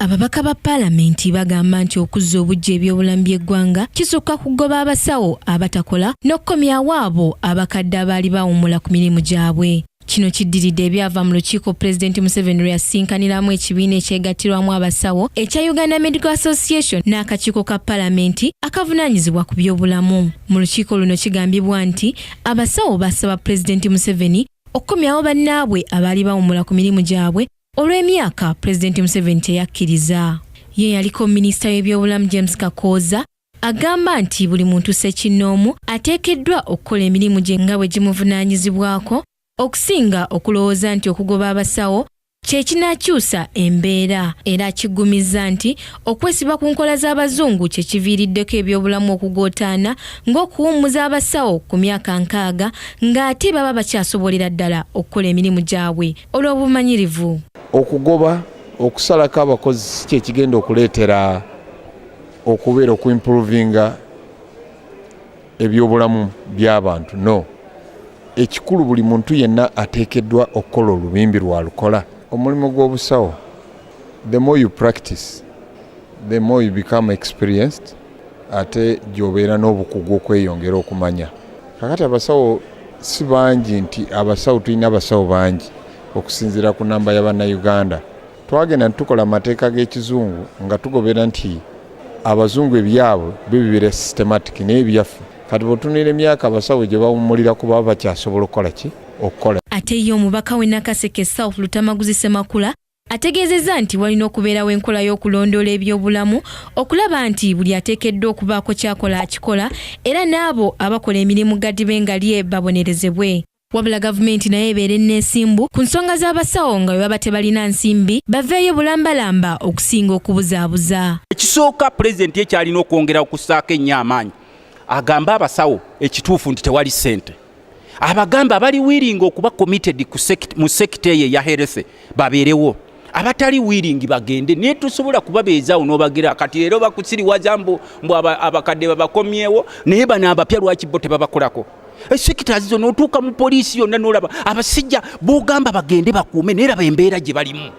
Ababaka ba Paalamenti bagamba nti okuzza obujja ebyobulamu by'eggwanga kisukka kugoba abasawo abatakola n'okkomyawo abo abakadde abaali bawummula ku mirimu gyabwe. Kino kiddiridde ebyava mu lukiiko Pulezidenti Museveni lwe yasinkaniramu ekibiina ekyegattirwamu abasawo ekya Uganda Medical Association n'akakiiko ka Paalamenti akavunaanyizibwa ku byobulamu. Mu lukiiko luno kigambibwa nti abasawo basaba Pulezidenti Museveni okkomyawo bannaabwe abaali bawummula ku mirimu gyabwe olw'emyaka Pulezidenti Museveni teyakkiriza. Ye yaliko Minisita w'ebyobulamu James Kakooza agamba nti buli muntu ssekinnoomu ateekeddwa okukola emirimu gye nga bwe gimuvunaanyizibwako okusinga okulowooza nti okugoba abasawo kye kinaakyusa embeera, era kiggumiza nti okwesiba ku nkola z'abazungu kye kiviiriddeko ebyobulamu okugootaana ng'okuwummuza abasawo ku myaka 60 ng'ate baba bakyasobolera ddala okukola emirimu gyabwe olw'obumanyirivu. Okugoba okusalako abakozi kye kigenda okuleetera okubeera okuimprovinga ebyobulamu by'abantu. No, ekikulu buli muntu yenna ateekeddwa okukola olubimbi lwalukola. Omulimu gw'obusawo, the more you practice, the more you become experienced, ate gy'obeera n'obukugu okweyongera okumanya. Kakati abasawo si bangi nti abasawo tulina abasawo bangi okusinziira ku namba y'Abannayuganda. Twagenda tukola amateeka g'ekizungu nga tugobera nti abazungu ebyabwe bibeera systematic naye byaffe. Kati bw'otunuulira emyaka abasawo gye bawummulira kuba bakyasobola okukola ki? Okukola. Ate ye omubaka w'e Nakaseke South Lutamaguzi Ssemakula ategeezezza nti walina okubeerawo enkola y'okulondoola ebyobulamu okulaba nti buli ateekeddwa okubaako kyakola akikola era n'abo abakola emirimu gadibe nga lye babonerezebwe. Wabula gavumenti naye ebeera enneesimbu ku nsonga z'abasawo nga bwe baba tebalina nsimbi baveeyo bulambalamba okusinga okubuzaabuza. Ekisooka pulezidenti ekyalina okwongera okussaako ennyo amaanyi agamba abasawo ekituufu nti tewali ssente. Abagamba abali wiringa okuba committed mu sekita eyo ya health babeerewo. Abatali wiringi bagende naye tusobola kubabeezaawo n'obagira kati leero bakusiriwaza mbu abakadde babakomyewo naye bano abapya lwaki bo tebabakolako. Sekita zizo n'otuuka mu poliisi yonna n'olaba abasijja b'ogamba bagende bakuume naye laba embeera gye balimu.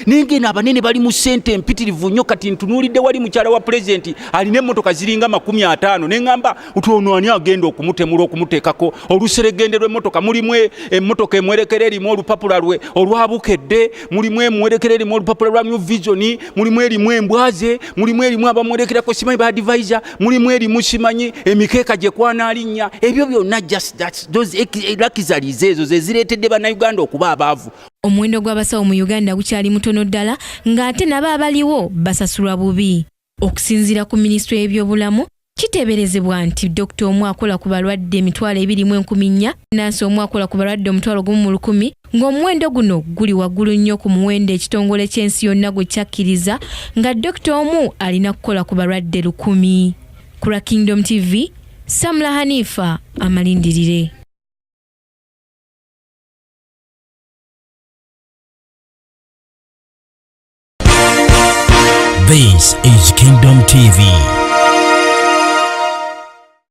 Nenge n'abanene bali mu ssente mpitirivu nnyo kati ntunuulidde wali mukyala wa pulezidenti alina emmotoka ziringa 50 ne ngamba utono ani agenda okumutemula okumuteekako oluseregende lw'emmotoka mulimu emmotoka emwerekera erimu olupapula lwe olwabukedde mulimu emwerekera erimu olupapula lwa New Vision mulimu erimu embwaze mulimu erimu abamwerekerako simanyi ba advisor mulimu erimu simanyi emikeeka gye kwanaalinnya ebyo byonna just those luxuries ezo ze zireetedde bannayuganda okuba abaavu. Omuwendo gw'abasawo mu Uganda gukyali mutono ddala ng'ate nabo abaliwo basasulwa bubi. Okusinziira ku Minisitule y'ebyobulamu kiteeberezebwa nti Dr. omu akola ku balwadde 24,000 nansi omu akola ku balwadde 1,100 ng'omuwendo guno guli waggulu nnyo ku muwendo ekitongole ky'ensi yonna gwe kyakkiriza nga Dr. omu alina kukola ku balwadde 1,000. Ku Kingdom TV, Samla Hanifa amalindirire. This is Kingdom TV.